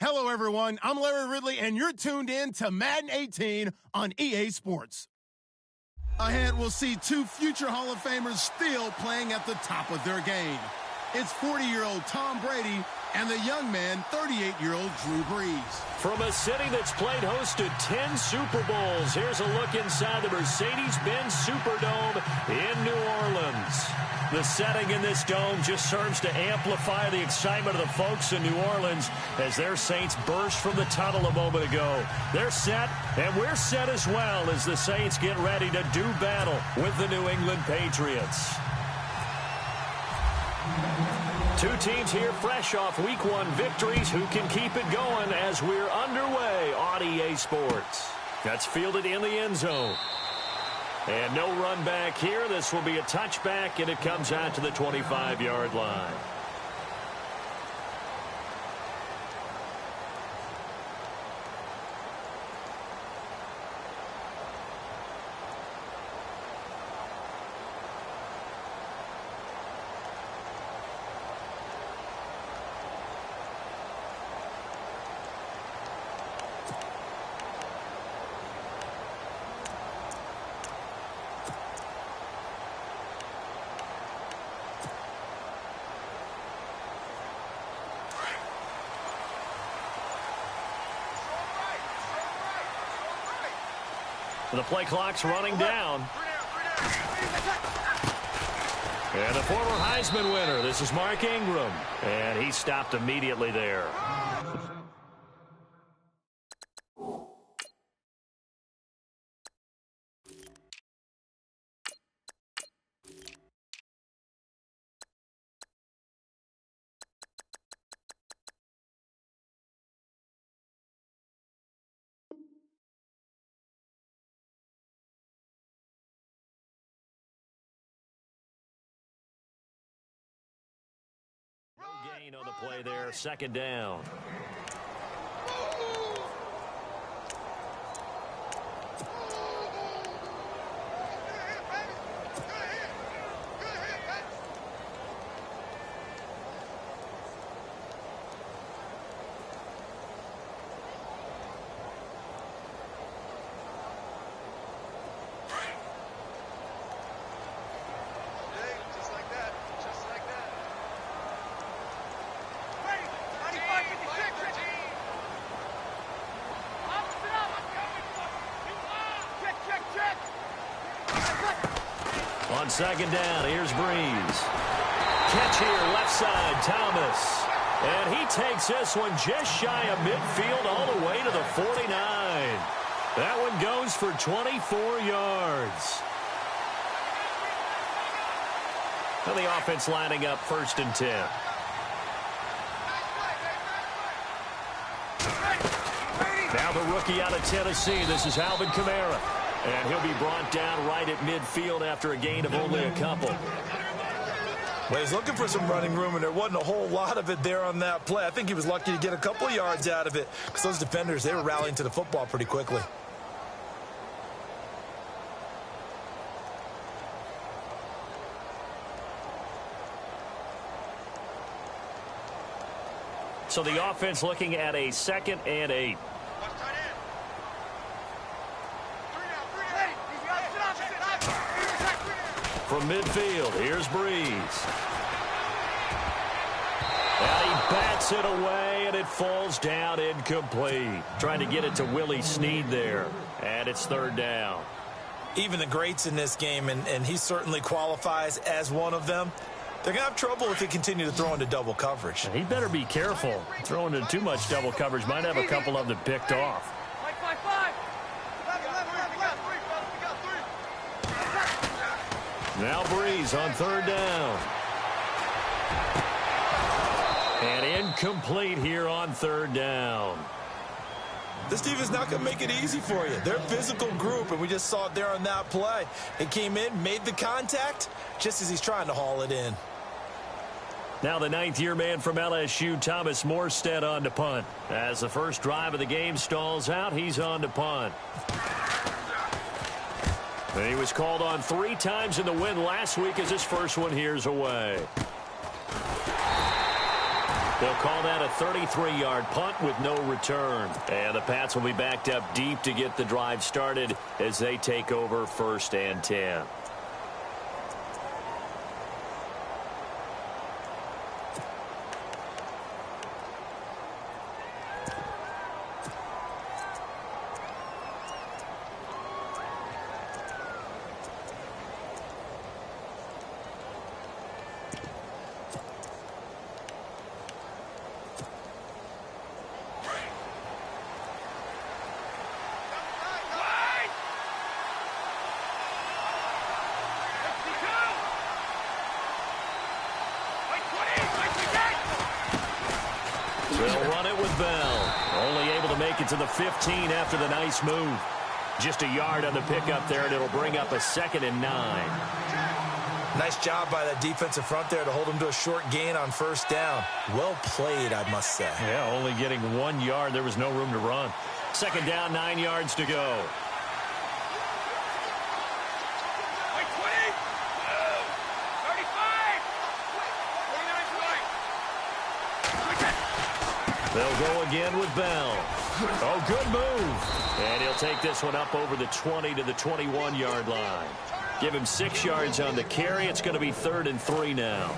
Hello, everyone. I'm Larry Ridley, and you're tuned in to Madden 18 on EA Sports. Ahead, we'll see two future Hall of Famers still playing at the top of their game. It's 40-year-old Tom Brady and the young man, 38-year-old Drew Brees. From a city that's played host to 10 Super Bowls, here's a look inside the Mercedes-Benz Superdome in New Orleans. The setting in this dome just serves to amplify the excitement of the folks in New Orleans as their Saints burst from the tunnel a moment ago. They're set, and we're set as well as the Saints get ready to do battle with the New England Patriots. Two teams here fresh off Week 1 victories who can keep it going as we're underway on EA Sports. That's fielded in the end zone. And no run back here. This will be a touchback, and it comes out to the 25-yard line. The play clock's running down. And the former Heisman winner, this is Mark Ingram. And he stopped immediately there. Gain on the play there, second down. On second down, here's Brees. Catch here, left side, Thomas. And he takes this one just shy of midfield all the way to the 49. That one goes for 24 yards. And the offense lining up 1st and 10. Now the rookie out of Tennessee, this is Alvin Kamara. And he'll be brought down right at midfield after a gain of only a couple. Well, he's looking for some running room, and there wasn't a whole lot of it there on that play. I think he was lucky to get a couple of yards out of it because those defenders, they were rallying to the football pretty quickly. So the offense looking at a 2nd and 8. From midfield, here's Brees. And he bats it away, and it falls down incomplete. Trying to get it to Willie Snead there. And it's 3rd down. Even the greats in this game, and he certainly qualifies as one of them, they're going to have trouble if they continue to throw into double coverage. He better be careful. Throwing into too much double coverage might have a couple of them picked off. Now Brees on 3rd down. And incomplete here on 3rd down. This defense not going to make it easy for you. They're a physical group, and we just saw it there on that play. It came in, made the contact, just as he's trying to haul it in. Now the 9th-year man from LSU, Thomas Morstead, on to punt. As the first drive of the game stalls out, he's on to punt. And he was called on 3 times in the win last week as his first one here's away. They'll call that a 33-yard punt with no return. And the Pats will be backed up deep to get the drive started as they take over 1st and 10. They'll run it with Bell. Only able to make it to the 15 after the nice move. Just a yard on the pickup there, and it'll bring up a 2nd and 9. Nice job by that defensive front there to hold him to a short gain on 1st down. Well played, I must say. Yeah, only getting 1 yard. There was no room to run. 2nd down, 9 yards to go. They'll go again with Bell. Oh, good move. And he'll take this one up over the 20 to the 21-yard line. Give him 6 yards on the carry. It's going to be 3rd and 3 now.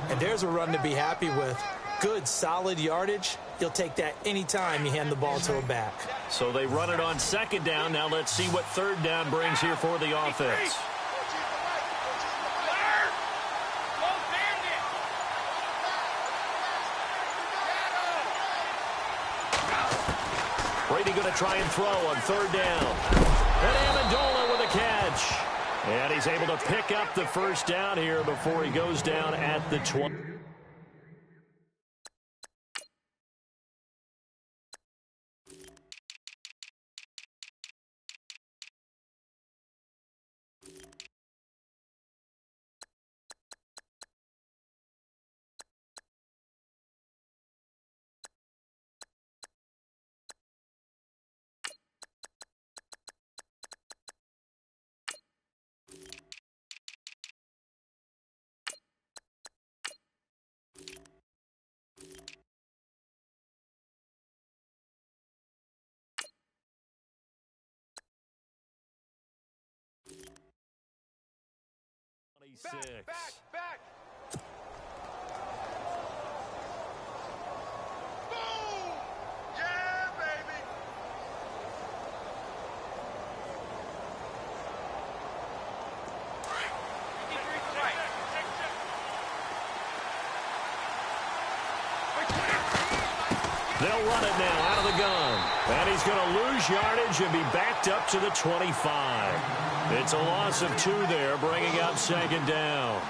And there's a run to be happy with. Good, solid yardage. You'll take that anytime you hand the ball to a back. So they run it on 2nd down. Now let's see what 3rd down brings here for the offense. Brady going to try and throw on 3rd down. And Amendola with a catch. And he's able to pick up the 1st down here before he goes down at the 20. Back. Boom! Yeah, baby. They'll run it now out of the gun. And he's going to lose yardage and be backed up to the 25. It's a loss of 2 there, bringing up 2nd down.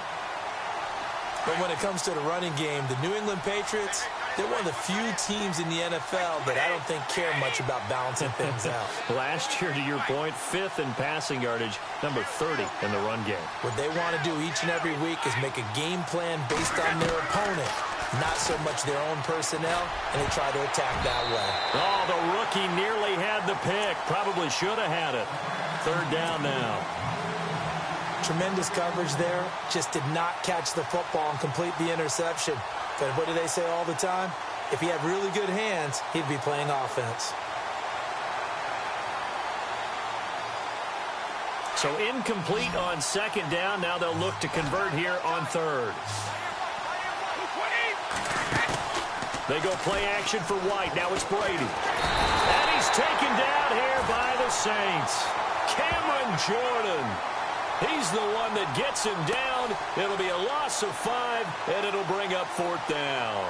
But when it comes to the running game, the New England Patriots, they're one of the few teams in the NFL that I don't think care much about balancing things out. Last year, to your point, 5th in passing yardage, number 30 in the run game. What they want to do each and every week is make a game plan based on their opponent, not so much their own personnel, and they try to attack that way. Oh, the rookie nearly had the pick. Probably should have had it. 3rd down now. Tremendous coverage there. Just did not catch the football and complete the interception. But what do they say all the time? If he had really good hands, he'd be playing offense. So incomplete on 2nd down. Now they'll look to convert here on 3rd. They go play action for White. Now it's Brady. And he's taken down here by the Saints. Cameron Jordan. He's the one that gets him down. It'll be a loss of 5, and it'll bring up 4th down.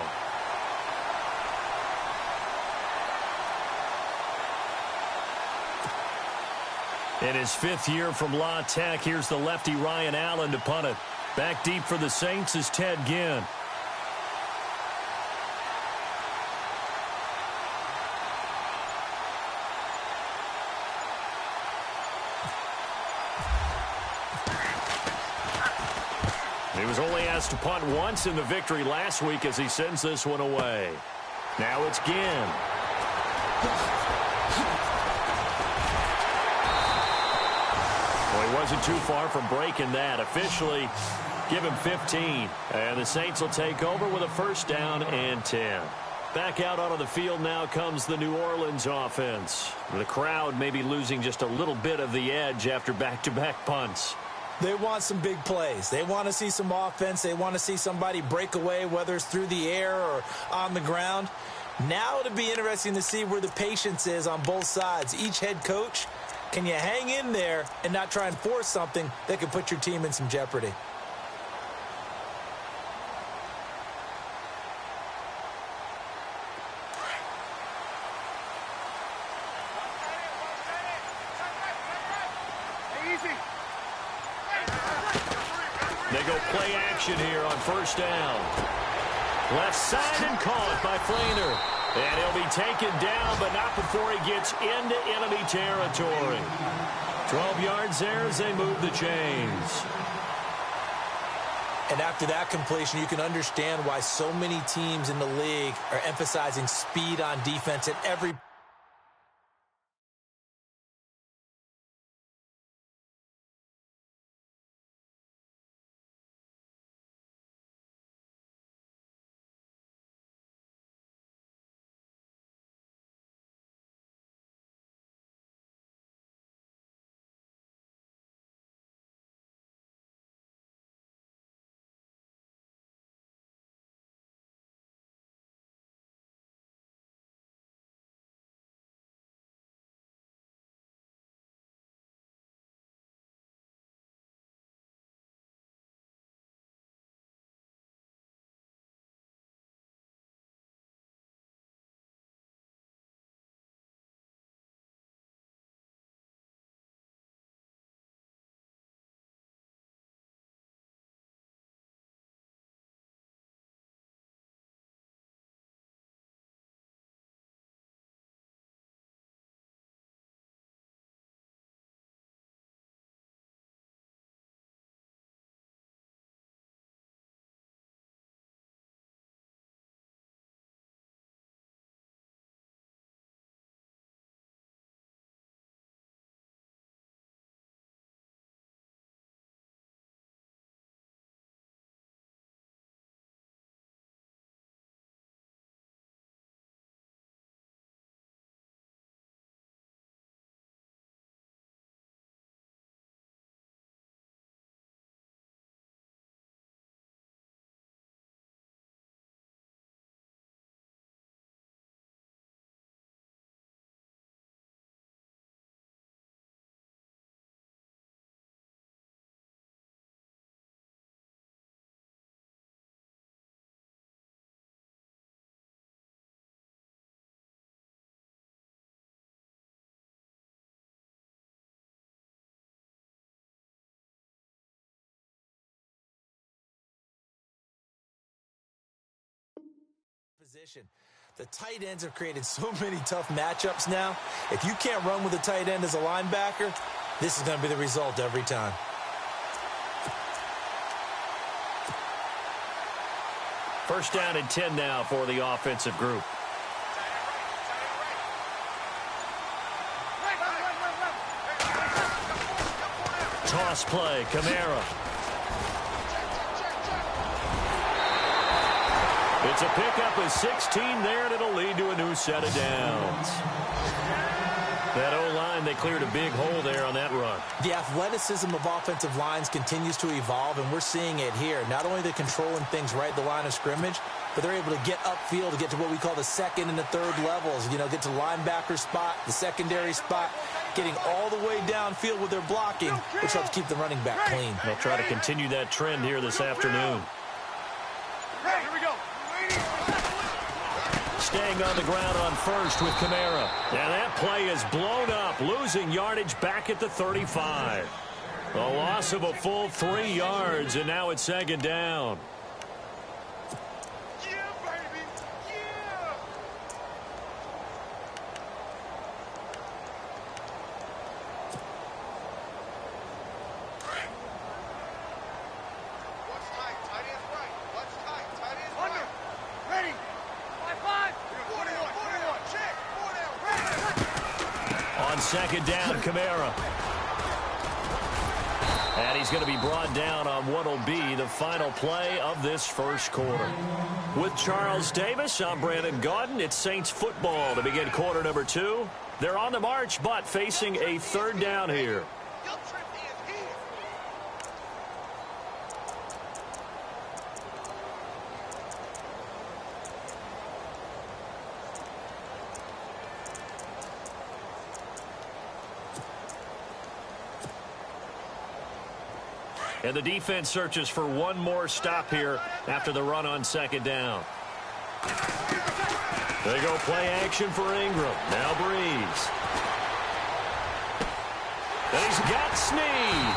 In his 5th year from La Tech, here's the lefty Ryan Allen to punt it. Back deep for the Saints is Ted Ginn. He was only asked to punt once in the victory last week as he sends this one away. Now it's Ginn. Well, he wasn't too far from breaking that. Officially, Give him 15. And the Saints will take over with a first down and 10. Back out onto the field now comes the New Orleans offense. The crowd may be losing just a little bit of the edge after back-to-back punts. They want some big plays. They want to see some offense. They want to see somebody break away, whether it's through the air or on the ground. Now it'll be interesting to see where the patience is on both sides. Each head coach, can you hang in there and not try and force something that could put your team in some jeopardy? They go play action here on first down. Left side and caught by Flainer. And he'll be taken down, but not before he gets into enemy territory. 12 yards there as they move the chains. And after that completion, you can understand why so many teams in the league are emphasizing speed on defense at every position. The tight ends have created so many tough matchups now. If you can't run with a tight end as a linebacker, this is going to be the result every time. First down and 10 now for the offensive group. Toss play, Kamara. It's a pickup of 16 there, and it'll lead to a new set of downs. That O-line, they cleared a big hole there on that run. The athleticism of offensive lines continues to evolve, and we're seeing it here. Not only are they controlling things right at the line of scrimmage, but they're able to get upfield to get to what we call the second and the third levels. You know, get to linebacker spot, the secondary spot, getting all the way downfield with their blocking, which helps keep the running back clean. They'll try to continue that trend here this afternoon. Here we go. Staying on the ground on first with Kamara. And that play is blown up, losing yardage back at the 35. A loss of a full 3 yards, and now it's second down. Yeah, baby. Yeah. Watch tight. Tight end's right. Watch tight. Tight end's right. Ready. 5-5. 41. Check. 4 down. Ready. On second down, Kamara. And he's going to be brought down on what will be the final play of this first quarter. With Charles Davis, I'm Brandon Gaudin. It's Saints football to begin quarter number 2. They're on the march, but facing a third down here. And the defense searches for one more stop here after the run on second down. They go play action for Ingram. Now Breeze. And he's got Snead.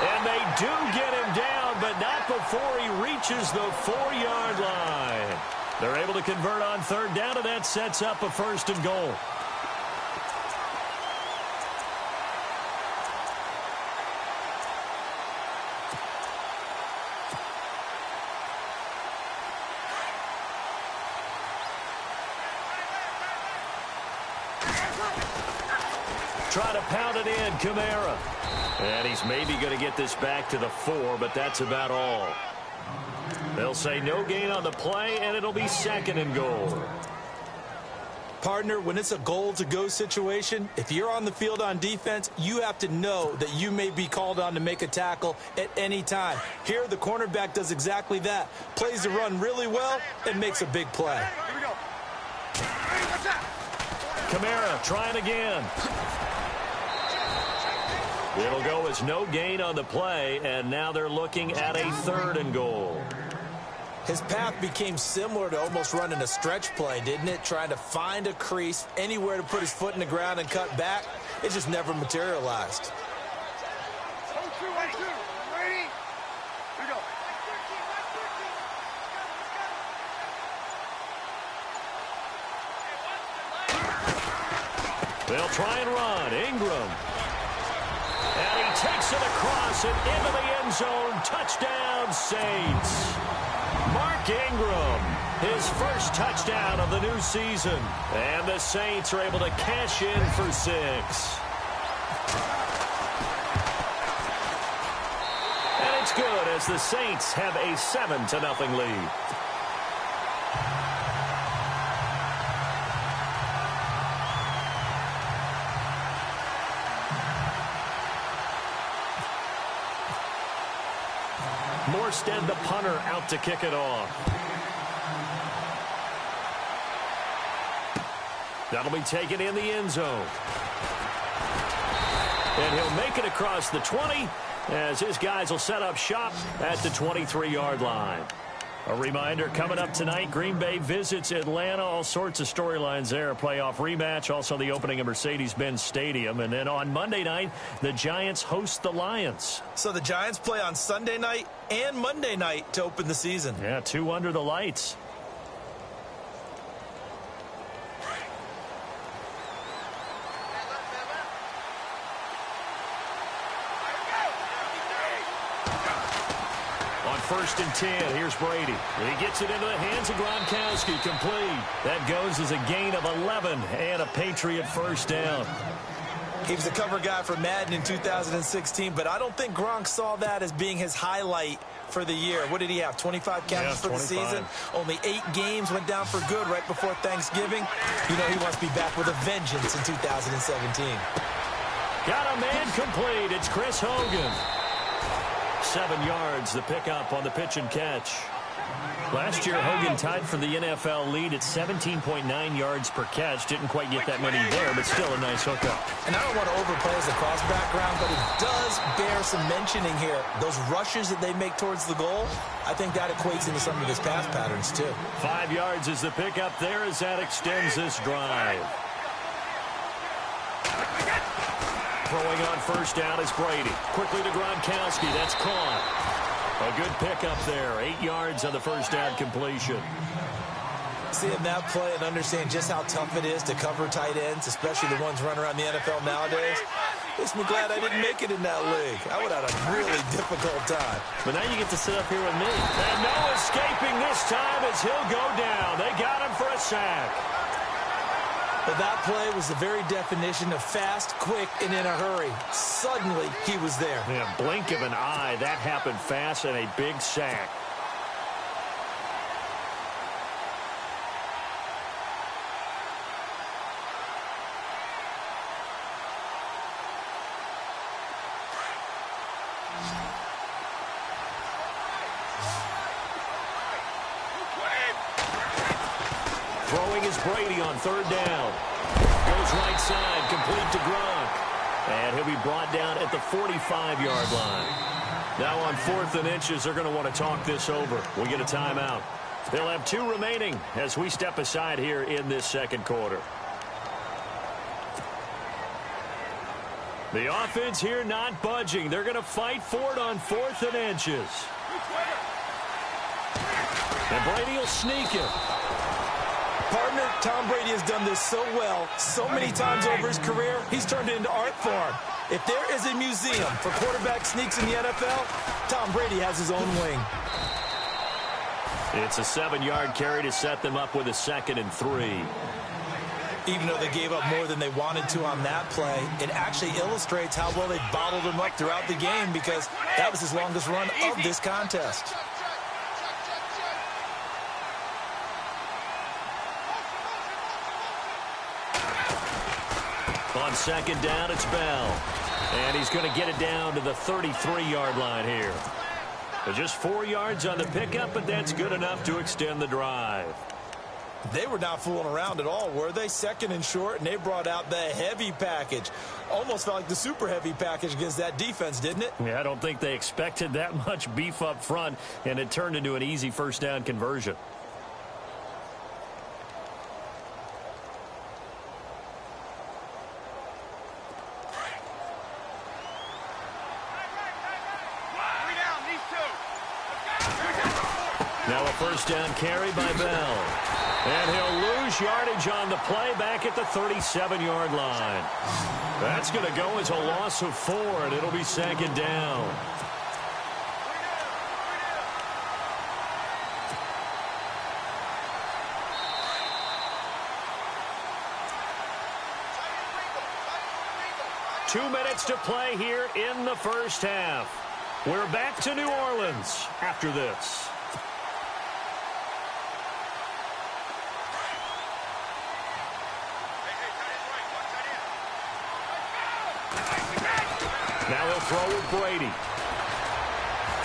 And they do get him down, but not before he reaches the 4-yard line. They're able to convert on third down, and that sets up a first and goal. Try to pound it in, Kamara. And he's maybe going to get this back to the 4, but that's about all. They'll say no gain on the play, and it'll be second and goal. Partner, when it's a goal-to-go situation, if you're on the field on defense, you have to know that you may be called on to make a tackle at any time. Here, the cornerback does exactly that. Plays the run really well and makes a big play. Here we go. Hey, what's that? Kamara trying again. It'll go as no gain on the play, and now they're looking at a third and goal. His path became similar to almost running a stretch play, didn't it? Trying to find a crease, anywhere to put his foot in the ground and cut back. It just never materialized. 1-2, 1-2. Ready? Here we go. They'll try and run. Ingram. And he takes it across and into the end zone. Touchdown, Saints. Mark Ingram, his first touchdown of the new season. And the Saints are able to cash in for 6. And it's good as the Saints have a 7-0 lead. Morstead, the punter, out to kick it off. That'll be taken in the end zone. And he'll make it across the 20 as his guys will set up shop at the 23-yard line. A reminder, coming up tonight, Green Bay visits Atlanta. All sorts of storylines there. A playoff rematch, also the opening of Mercedes-Benz Stadium. And then on Monday night, the Giants host the Lions. So the Giants play on Sunday night and Monday night to open the season. Yeah, 2 under the lights. First and 10. Here's Brady. He gets it into the hands of Gronkowski. Complete. That goes as a gain of 11 and a Patriot first down. He was the cover guy for Madden in 2016, but I don't think Gronk saw that as being his highlight for the year. What did he have, 25 catches for the season? Only 8 games, went down for good right before Thanksgiving. You know he wants to be back with a vengeance in 2017. Got a man complete. It's Chris Hogan. 7 yards, the pickup on the pitch and catch. Last year, Hogan tied for the NFL lead at 17.9 yards per catch. Didn't quite get that many there, but still a nice hookup. And I don't want to overplay his lacrosse background, but it does bear some mentioning here. Those rushes that they make towards the goal, I think that equates into some of his pass patterns, too. 5 yards is the pickup there as that extends this drive. Throwing on first down is Brady. Quickly to Gronkowski. That's caught. A good pickup there. 8 yards on the first down completion. Seeing that play and understand just how tough it is to cover tight ends, especially the ones running around the NFL nowadays, makes me glad I didn't make it in that league. I would have had a really difficult time. But now you get to sit up here with me. And no escaping this time as he'll go down. They got him for a sack. Well, that play was the very definition of fast, quick, and in a hurry. Suddenly, he was there. Yeah, blink of an eye. That happened fast and a big sack. Throwing is Brady on third down. Goes right side, complete to Gronk. And he'll be brought down at the 45-yard line. Now on 4th and inches, they're going to want to talk this over. We get a timeout. They'll have 2 remaining as we step aside here in this second quarter. The offense here not budging. They're going to fight for it on 4th and inches. And Brady will sneak it. Partner, Tom Brady has done this so well, so many times over his career, he's turned it into art form. If there is a museum for quarterback sneaks in the NFL, Tom Brady has his own wing. It's a 7-yard carry to set them up with a 2nd and 3. Even though they gave up more than they wanted to on that play, it actually illustrates how well they bottled him up throughout the game because that was his longest run of this contest. On 2nd down, it's Bell. And he's going to get it down to the 33-yard line here. But just 4 yards on the pickup, but that's good enough to extend the drive. They were not fooling around at all, were they? 2nd and short, and they brought out the heavy package. Almost felt like the super heavy package against that defense, didn't it? Yeah, I don't think they expected that much beef up front, and it turned into an easy first down conversion. Now a first down carry by Bell. And he'll lose yardage on the play back at the 37-yard line. That's going to go as a loss of 4, and it'll be 2nd down. Two minutes to play here in the first half. We're back to New Orleans after this. Now he'll throw with Brady.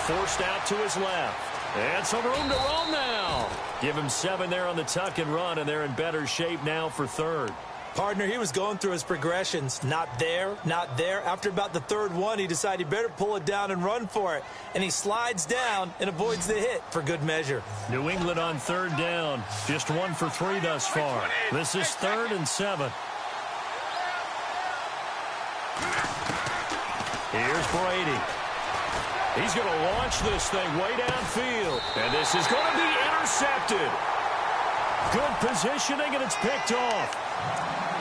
Forced out to his left. And some room to roam now. Give him 7 there on the tuck and run, and they're in better shape now for 3rd. Partner, he was going through his progressions. Not there, not there. After about the 3rd one, he decided he better pull it down and run for it. And he slides down and avoids the hit for good measure. New England on 3rd down. Just 1 for 3 thus far. This is 3rd and 7. Here's Brady. He's going to launch this thing way downfield. And this is going to be intercepted. Good positioning, and it's picked off.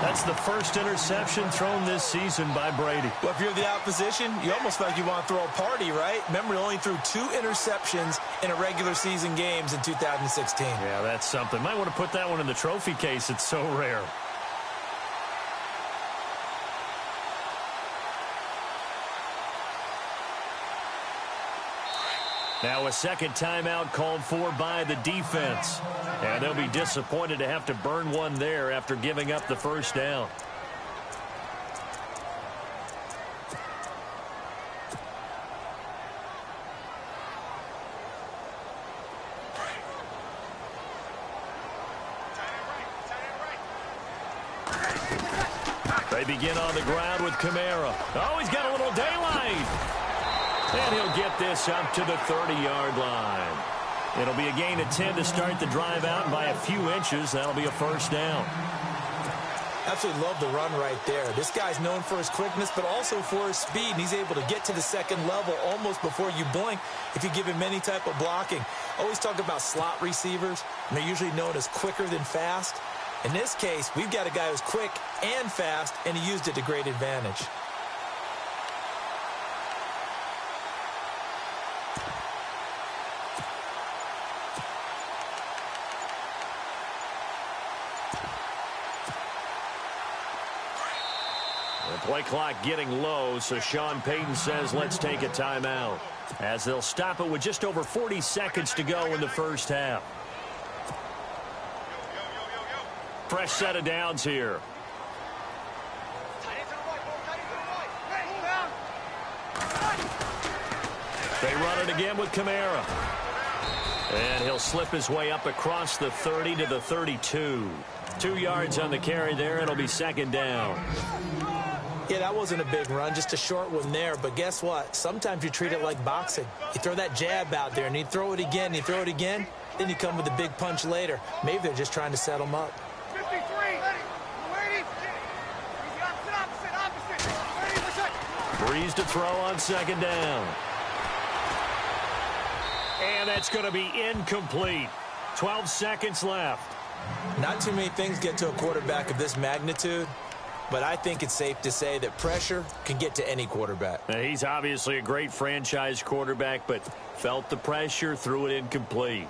That's the first interception thrown this season by Brady. Well, if you're the opposition, you almost feel like you want to throw a party, right? Remember, he only threw 2 interceptions in a regular season games in 2016. Yeah, that's something. Might want to put that one in the trophy case. It's so rare. Now a second timeout called for by the defense. And they'll be disappointed to have to burn one there after giving up the first down. They begin on the ground with Kamara. Oh, he's got a little daylight. And he'll get this up to the 30-yard line. It'll be a gain of 10 to start the drive out, and by a few inches, that'll be a first down. Absolutely love the run right there. This guy's known for his quickness, but also for his speed, and he's able to get to the 2nd level almost before you blink if you give him any type of blocking. Always talk about slot receivers, and they're usually known as quicker than fast. In this case, we've got a guy who's quick and fast, and he used it to great advantage. The play clock getting low, so Sean Payton says let's take a timeout, as they'll stop it with just over 40 seconds to go in the first half. Fresh set of downs here. They run it again with Kamara. And he'll slip his way up across the 30 to the 32. 2 yards on the carry there. It'll be second down. Yeah, that wasn't a big run, just a short one there. But guess what? Sometimes you treat it like boxing. You throw that jab out there, and you throw it again, and you throw it again. Then you come with a big punch later. Maybe they're just trying to set him up. 53. Breeze to throw on second down. And that's going to be incomplete. 12 seconds left. Not too many things get to a quarterback of this magnitude, but I think it's safe to say that pressure can get to any quarterback. Now, he's obviously a great franchise quarterback, but felt the pressure, threw it incomplete.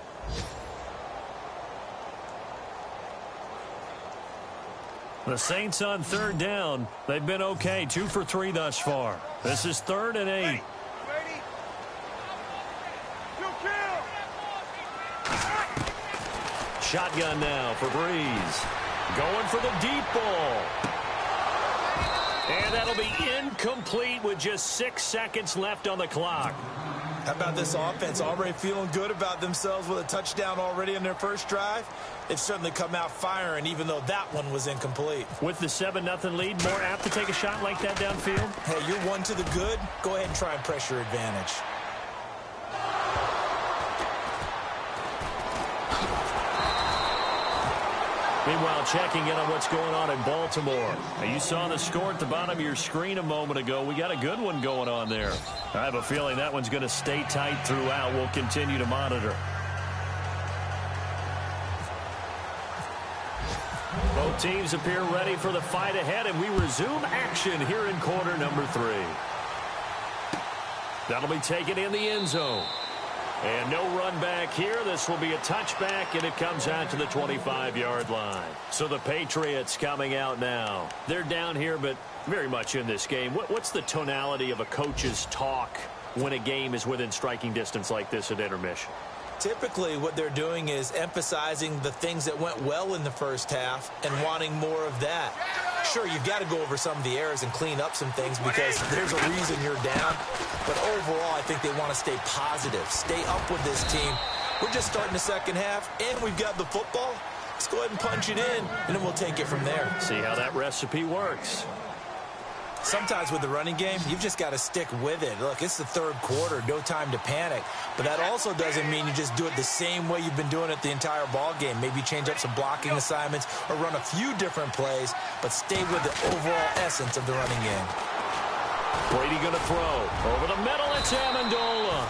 The Saints on third down. They've been okay, 2 for 3 thus far. This is 3rd and 8. Shotgun now for Breeze. Going for the deep ball. And that'll be incomplete with just 6 seconds left on the clock. How about this offense already feeling good about themselves with a touchdown already in their first drive? They've certainly come out firing, even though that one was incomplete. With the 7-0 lead, more apt to take a shot like that downfield? Hey, you're one to the good. Go ahead and try and pressure advantage. Meanwhile, checking in on what's going on in Baltimore. Now, you saw the score at the bottom of your screen a moment ago. We got a good one going on there. I have a feeling that one's going to stay tight throughout. We'll continue to monitor. Both teams appear ready for the fight ahead, and we resume action here in quarter number 3. That'll be taken in the end zone. And no run back here. This will be a touchback, and it comes out to the 25-yard line. So the Patriots coming out now. They're down here, but very much in this game. What's the tonality of a coach's talk when a game is within striking distance like this at intermission? Typically, what they're doing is emphasizing the things that went well in the first half and wanting more of that. Sure, you've got to go over some of the errors and clean up some things because there's a reason you're down. But overall, I think they want to stay positive, stay up with this team. We're just starting the second half, and we've got the football. Let's go ahead and punch it in, and then we'll take it from there. See how that recipe works. Sometimes with the running game, you've just got to stick with it. Look, it's the third quarter, no time to panic. But that also doesn't mean you just do it the same way you've been doing it the entire ball game. Maybe change up some blocking assignments or run a few different plays, but stay with the overall essence of the running game. Brady going to throw. Over the middle, it's Amendola.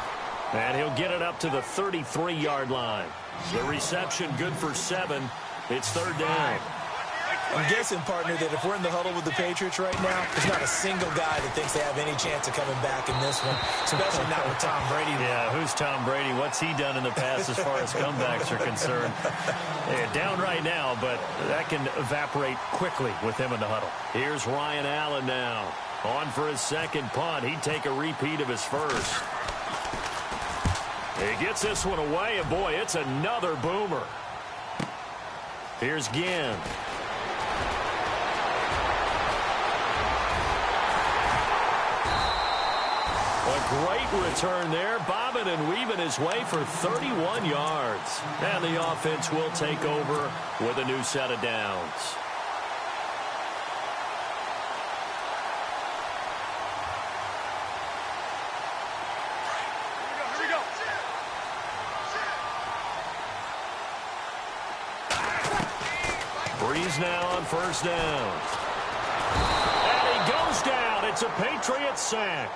And he'll get it up to the 33-yard line. The reception good for 7. It's third down. I'm guessing, partner, that if we're in the huddle with the Patriots right now, there's not a single guy that thinks they have any chance of coming back in this one, especially not with Tom Brady. Yeah, who's Tom Brady? What's he done in the past as far as comebacks are concerned? Yeah, down right now, but that can evaporate quickly with him in the huddle. Here's Ryan Allen now. On for his second punt. He'd take a repeat of his first. He gets this one away, and boy, it's another boomer. Here's Ginn. A great return there, bobbing and weaving his way for 31 yards. And the offense will take over with a new set of downs. Here we go. Breeze now on first down. And he goes down. It's a Patriots sack.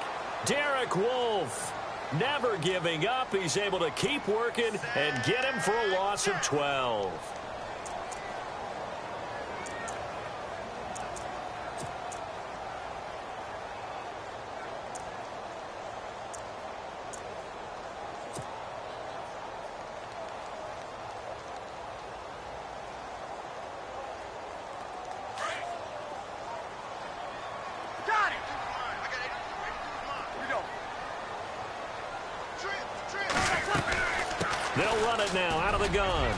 Derek Wolfe never giving up. He's able to keep working and get him for a loss of 12. They'll run it now out of the gun.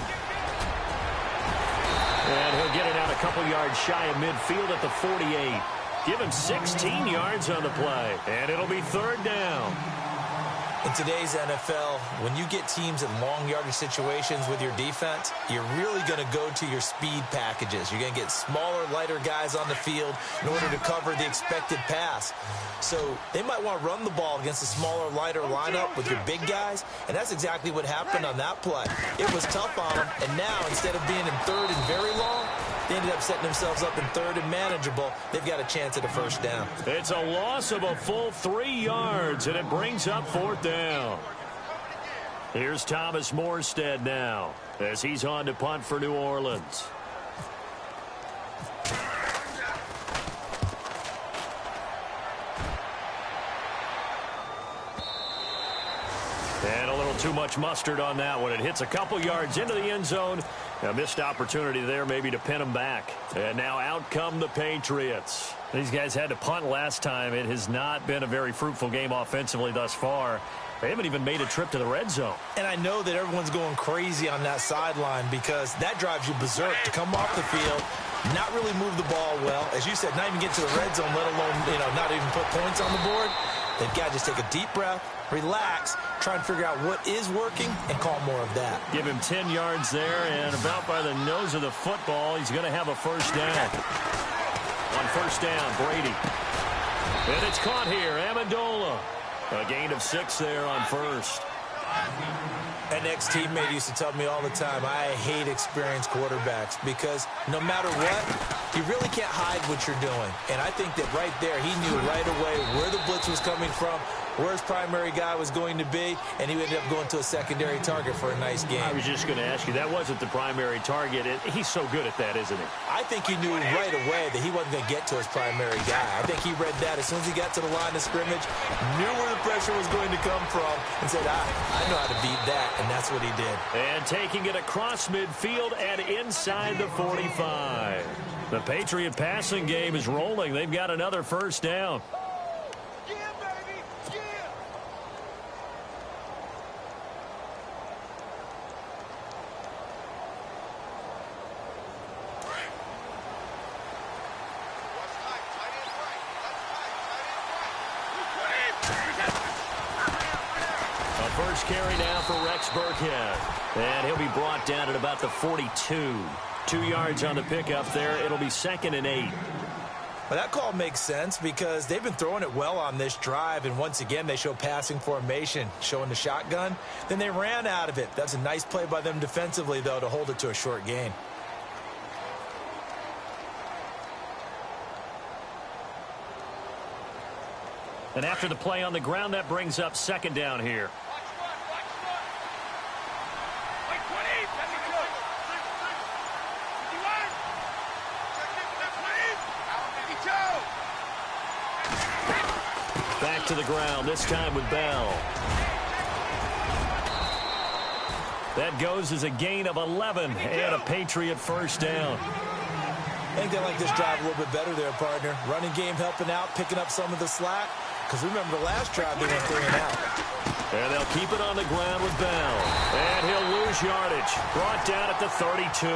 And he'll get it out a couple yards shy of midfield at the 48. Give him 16 yards on the play, and it'll be third down. In today's NFL, when you get teams in long yardage situations with your defense, you're really going to go to your speed packages. You're going to get smaller, lighter guys on the field in order to cover the expected pass. So they might want to run the ball against a smaller, lighter lineup with your big guys, and that's exactly what happened on that play. It was tough on them, and now instead of being in third and very long, they ended up setting themselves up in third and manageable. They've got a chance at a first down. It's a loss of a full 3 yards, and it brings up fourth down. Here's Thomas Morstead now as he's on to punt for New Orleans. And a little too much mustard on that one. It hits a couple yards into the end zone. A missed opportunity there maybe to pin them back. And now out come the Patriots. These guys had to punt last time. It has not been a very fruitful game offensively thus far. They haven't even made a trip to the red zone. And I know that everyone's going crazy on that sideline because that drives you berserk to come off the field, not really move the ball well. As you said, not even get to the red zone, let alone, not even put points on the board. They've got to just take a deep breath, relax, try and figure out what is working, and call more of that. Give him 10 yards there, and about by the nose of the football, he's going to have a first down. On first down, Brady. And it's caught here, Amendola. A gain of 6 there on first. An ex-teammate used to tell me all the time, I hate experienced quarterbacks because no matter what, you really can't hide what you're doing. And I think that right there, he knew right away where the blitz was coming from, where his primary guy was going to be, and he ended up going to a secondary target for a nice game. I was just going to ask you, that wasn't the primary target. He's so good at that, isn't he? I think he knew right away that he wasn't going to get to his primary guy. I think he read that as soon as he got to the line of scrimmage, knew where the pressure was going to come from, and said, I know how to beat that, and that's what he did. And taking it across midfield and inside the 45. The Patriot passing game is rolling. They've got another first down. Carry now for Rex Burkhead. And he'll be brought down at about the 42. 2 yards on the pickup there. It'll be 2nd and 8. Well, that call makes sense because they've been throwing it well on this drive, and once again they show passing formation, showing the shotgun. Then they ran out of it. That's a nice play by them defensively, though, to hold it to a short gain. And after the play on the ground, that brings up 2nd down here. Back to the ground, this time with Bell. That goes as a gain of 11 and a Patriot first down. I think they like this drive a little bit better there, partner. Running game helping out, picking up some of the slack. Because remember the last drive they went 3 and out. And they'll keep it on the ground with Bell. And he'll lose yardage. Brought down at the 32.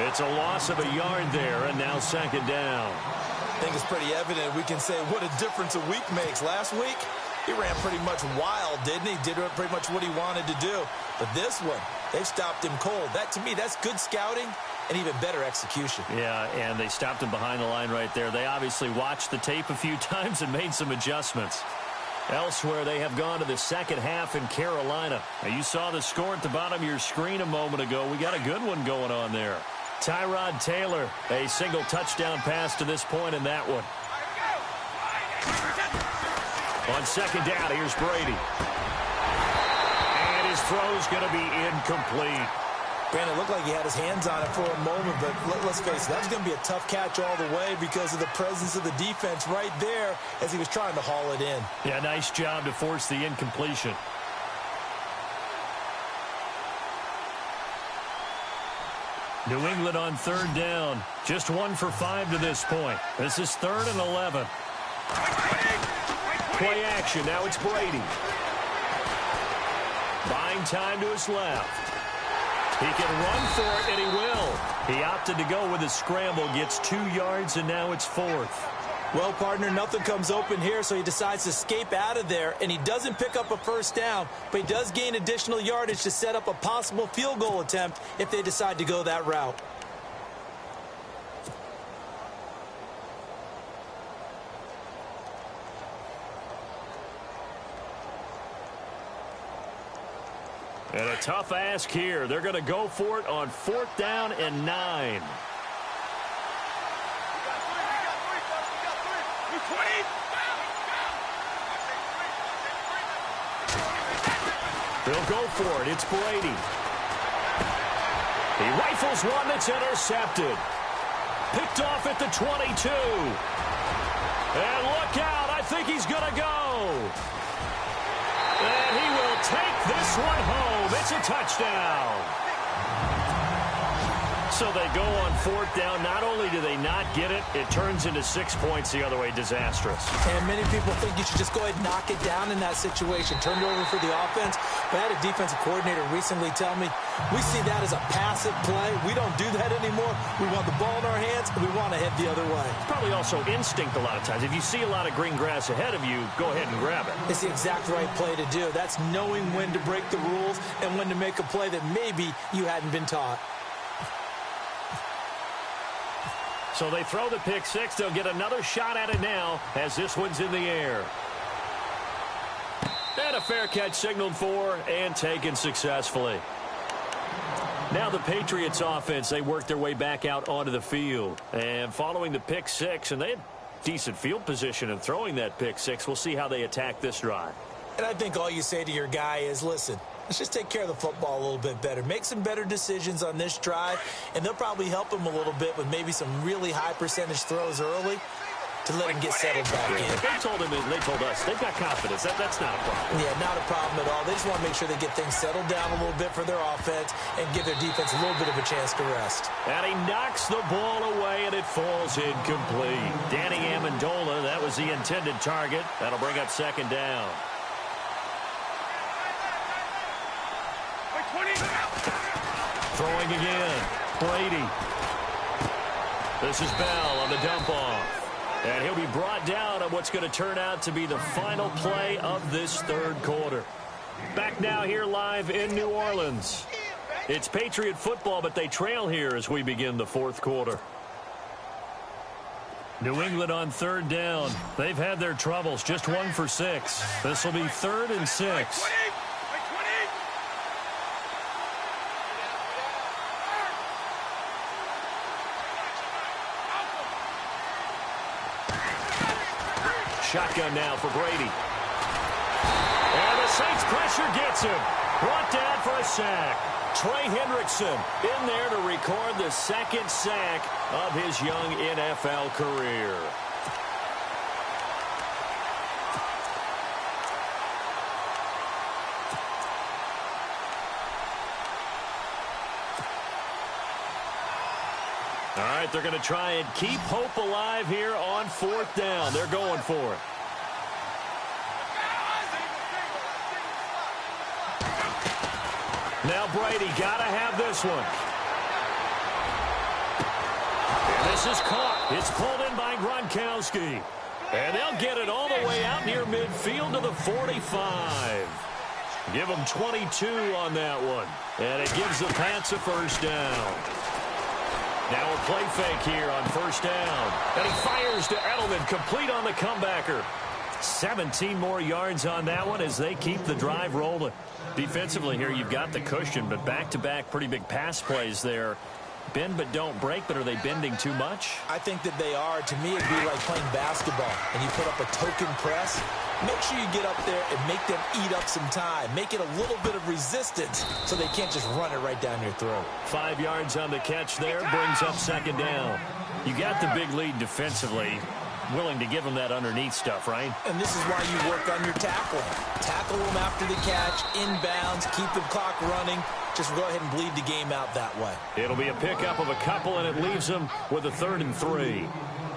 It's a loss of a yard there, and now 2nd down. I think it's pretty evident. We can say what a difference a week makes. Last week, he ran pretty much wild, didn't he? Did pretty much what he wanted to do. But this one, they've stopped him cold. That, to me, that's good scouting and even better execution. Yeah, and they stopped him behind the line right there. They obviously watched the tape a few times and made some adjustments. Elsewhere, they have gone to the second half in Carolina. Now, you saw the score at the bottom of your screen a moment ago. We got a good one going on there. Tyrod Taylor, a single touchdown pass to this point in that one. On 2nd down, here's Brady. And his throw's going to be incomplete. Brandon, it looked like he had his hands on it for a moment, but let's face it, that was going to be a tough catch all the way because of the presence of the defense right there as he was trying to haul it in. Yeah, nice job to force the incompletion. New England on 3rd down. Just 1 for 5 to this point. This is 3rd and 11. Play action. Now it's Brady. Buying time to his left. He can run for it, and he will. He opted to go with his scramble, gets 2 yards, and now it's 4th. Well, partner, nothing comes open here, so he decides to escape out of there, and he doesn't pick up a first down, but he does gain additional yardage to set up a possible field goal attempt if they decide to go that route. And a tough ask here. They're going to go for it on 4th down and 9. They'll go for it. It's Brady. He rifles one that's intercepted. Picked off at the 22. And look out. I think he's going to go. And he will take this one home. It's a touchdown. So they go on 4th down. Not only do they not get it, it turns into 6 points the other way. Disastrous. And many people think you should just go ahead and knock it down in that situation. Turn it over for the offense. But I had a defensive coordinator recently tell me, we see that as a passive play. We don't do that anymore. We want the ball in our hands, and we want to head the other way. It's probably also instinct a lot of times. If you see a lot of green grass ahead of you, go ahead and grab it. It's the exact right play to do. That's knowing when to break the rules and when to make a play that maybe you hadn't been taught. So they throw the pick six. They'll get another shot at it now as this one's in the air. And a fair catch signaled for and taken successfully. Now the Patriots offense, they work their way back out onto the field. And following the pick six, and they had decent field position in throwing that pick six. We'll see how they attack this drive. And I think all you say to your guy is, listen, let's just take care of the football a little bit better. Make some better decisions on this drive, and they'll probably help him a little bit with maybe some really high percentage throws early to let him get settled back in. They told him, and they told us, they've got confidence. That's not a problem. Yeah, not a problem at all. They just want to make sure they get things settled down a little bit for their offense and give their defense a little bit of a chance to rest. And he knocks the ball away, and it falls incomplete. Danny Amendola, that was the intended target. That'll bring up 2nd down. Throwing again. Brady. This is Bell on the dump off. And he'll be brought down on what's going to turn out to be the final play of this 3rd quarter. Back now here live in New Orleans. It's Patriot football, but they trail here as we begin the 4th quarter. New England on 3rd down. They've had their troubles. Just 1 for 6. This will be 3rd and 6. Shotgun now for Brady. And the Saints pressure gets him. Brought down for a sack. Trey Hendrickson in there to record the 2nd sack of his young NFL career. All right, they're going to try and keep hope alive here on 4th down. They're going for it. Now Brady got to have this one. And this is caught. It's pulled in by Gronkowski. And they'll get it all the way out near midfield to the 45. Give them 22 on that one. And it gives the Pats a 1st down. Now a play fake here on 1st down. And he fires to Edelman, complete on the comebacker. 17 more yards on that one as they keep the drive rolling. Defensively here, you've got the cushion, but back-to-back pretty big pass plays there. Bend but don't break, but are they bending too much? I think that they are. To me, it'd be like playing basketball, and you put up a token press. Make sure you get up there and make them eat up some time. Make it a little bit of resistance so they can't just run it right down your throat. 5 yards on the catch there, brings up 2nd down. You got the big lead defensively. Willing to give them that underneath stuff, right? And this is why you work on your tackling. Tackle them after the catch, inbounds, keep the clock running. Just go ahead and bleed the game out that way. It'll be a pickup of a couple, and it leaves them with a 3rd and 3.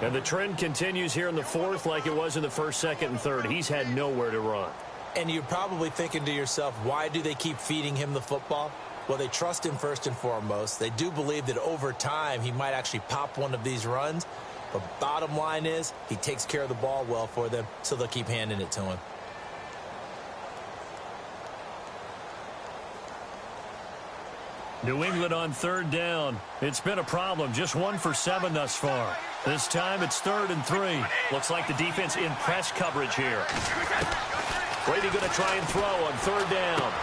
And the trend continues here in the 4th like it was in the 1st, 2nd, and 3rd. He's had nowhere to run. And you're probably thinking to yourself, why do they keep feeding him the football? Well, they trust him first and foremost. They do believe that over time he might actually pop one of these runs. But bottom line is he takes care of the ball well for them, so they'll keep handing it to him. New England on third down. It's been a problem. Just 1 for 7 thus far. This time it's 3rd and 3. Looks like the defense in press coverage here. Brady going to try and throw on 3rd down.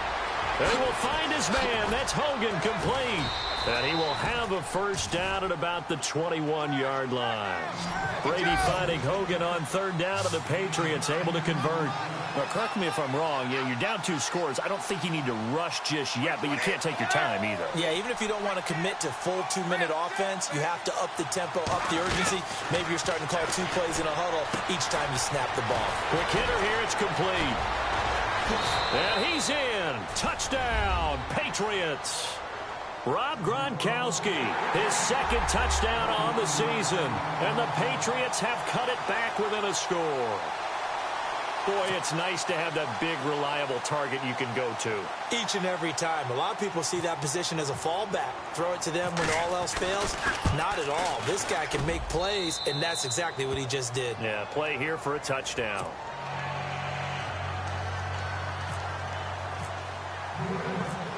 They will find his man. That's Hogan, complete. And he will have a first down at about the 21-yard line. Brady finding Hogan on 3rd down, and the Patriots able to convert. Now, correct me if I'm wrong. Yeah, you're down 2 scores. I don't think you need to rush just yet, but you can't take your time either. Yeah, even if you don't want to commit to full 2-minute offense, you have to up the tempo, up the urgency. Maybe you're starting to call 2 plays in a huddle each time you snap the ball. Quick hitter here. It's complete. And he's in. Touchdown, Patriots. Rob Gronkowski, his 2nd touchdown on the season. And the Patriots have cut it back within a score. Boy, it's nice to have that big, reliable target you can go to. Each and every time. A lot of people see that position as a fallback. Throw it to them when all else fails. Not at all. This guy can make plays, and that's exactly what he just did. Yeah, play here for a touchdown.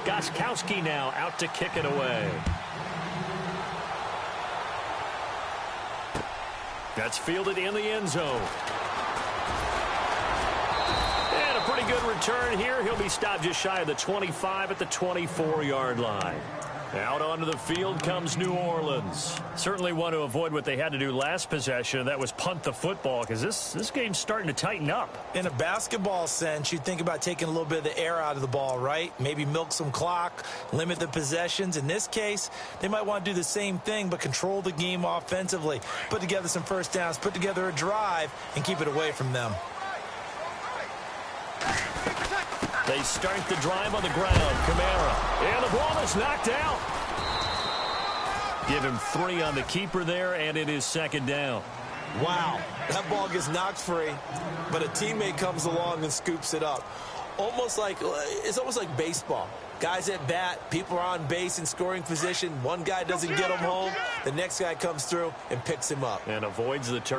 Gronkowski now out to kick it away. That's fielded in the end zone. And a pretty good return here. He'll be stopped just shy of the 25 at the 24-yard line. Out onto the field comes New Orleans. Certainly want to avoid what they had to do last possession. That was punt the football, because this game's starting to tighten up. In a basketball sense, you think about taking a little bit of the air out of the ball, right? Maybe milk some clock, limit the possessions. In this case, they might want to do the same thing, but control the game offensively. Put together some first downs, put together a drive, and keep it away from them. They start the drive on the ground. Kamara. And the ball is knocked out. Give him 3 on the keeper there, and it is 2nd down. Wow, that ball gets knocked free, but a teammate comes along and scoops it up. It's almost like baseball. Guys at bat, people are on base in scoring position. One guy doesn't get him home. The next guy comes through and picks him up. And avoids the turn.